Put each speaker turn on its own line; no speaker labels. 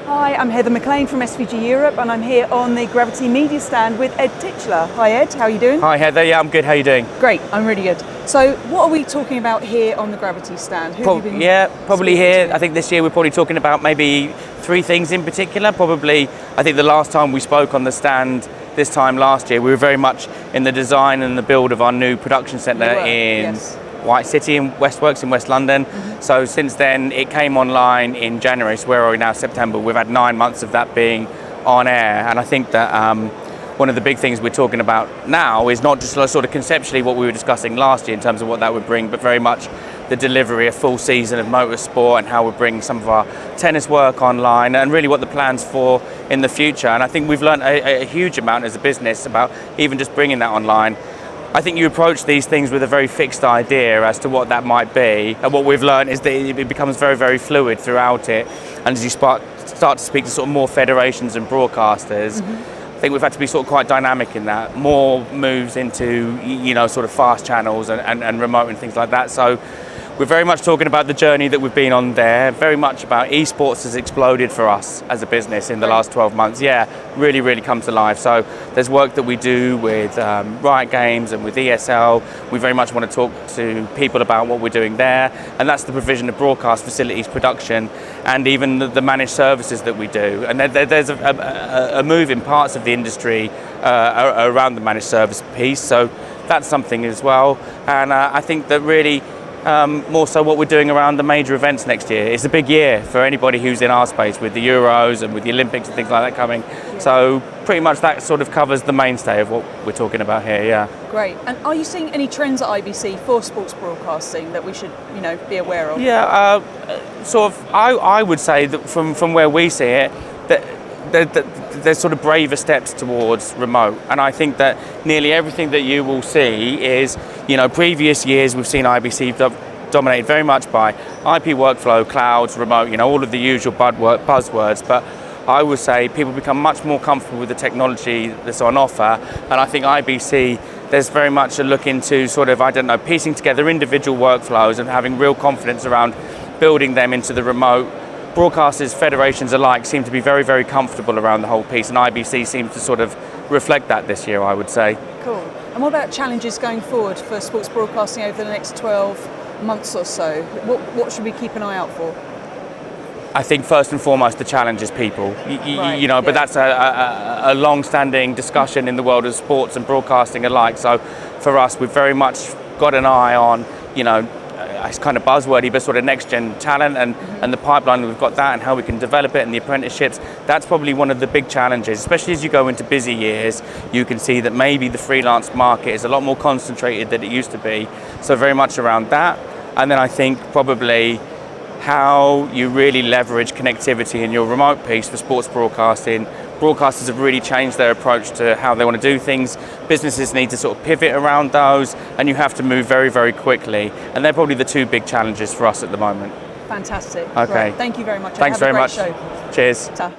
Hi, I'm Heather McLean from SVG Europe, and I'm here on the Gravity Media stand with Ed Tischler. Hi Ed, how are you doing?
Hi Heather, yeah, I'm good. How are you doing?
Great, I'm really good. So what are we talking about here on the Gravity stand? Who have you been
Probably here.
to?
I think this year we're probably talking about maybe 3 things in particular. Probably, I think the last time we spoke on the stand this time last year, we were very much in the design and the build of our new production centre in White City in Westworks in West London. So since then, it came online in January, so where are we now, September? We've had 9 months of that being on air, and I think that one of the big things we're talking about now is not just sort of conceptually what we were discussing last year in terms of what that would bring, but very much the delivery, a full season of motorsport, and how we're bringing some of our tennis work online, and really what the plans for in the future. And I think we've learned a huge amount as a business about even just bringing that online. I think you approach these things with a very fixed idea as to what that might be, and what we've learned is that it becomes very, very fluid throughout it. And as you start to speak to sort of more federations and broadcasters, I think we've had to be sort of quite dynamic in that. More moves into, you know, sort of fast channels and remote and things like that. So we're very much talking about the journey that we've been on there, very much about esports has exploded for us as a business in the last 12 months. Yeah, really, really come to life. So there's work that we do with Riot Games and with ESL. We very much want to talk to people about what we're doing there. And that's the provision of broadcast facilities, production, and even the managed services that we do. And there's a move in parts of the industry around the managed service piece. So that's something as well. And I think that really, more so what we're doing around the major events next year. It's a big year for anybody who's in our space, with the Euros and with the Olympics and things like that coming. So pretty much that sort of covers the mainstay of what we're talking about here, yeah.
Great. And are you seeing any trends at IBC for sports broadcasting that we should, you know, be aware of?
Yeah, sort of, I would say that from where we see it, that there's sort of braver steps towards remote, and I think that nearly everything that you will see is, you know, previous years we've seen IBC dominated very much by IP workflow, clouds, remote, you know, all of the usual buzzwords, but I would say people become much more comfortable with the technology that's on offer, and I think IBC, there's very much a look into sort of, I don't know, piecing together individual workflows and having real confidence around building them into the remote. Broadcasters, federations alike seem to be very, very comfortable around the whole piece, and IBC seems to sort of reflect that this year, I would say.
Cool. And what about challenges going forward for sports broadcasting over the next 12 months or so? What should we keep an eye out for?
I think first and foremost the challenge is people, you know, but that's a long-standing discussion in the world of sports and broadcasting alike. So for us, we've very much got an eye on, you know, it's kind of buzzwordy, but sort of next-gen talent and the pipeline, we've got that, and how we can develop it, and the apprenticeships. That's probably one of the big challenges, especially as you go into busy years. You can see that maybe the freelance market is a lot more concentrated than it used to be. So very much around that. And then I think probably how you really leverage connectivity in your remote piece for sports broadcasting. Broadcasters have really changed their approach to how they want to do things. Businesses need to sort of pivot around those, and you have to move very, very quickly. And they're probably the 2 big challenges for us at the moment.
Fantastic.
Okay.
Right. Thank you very much.
Thanks very much.
Show.
Cheers.
Ta.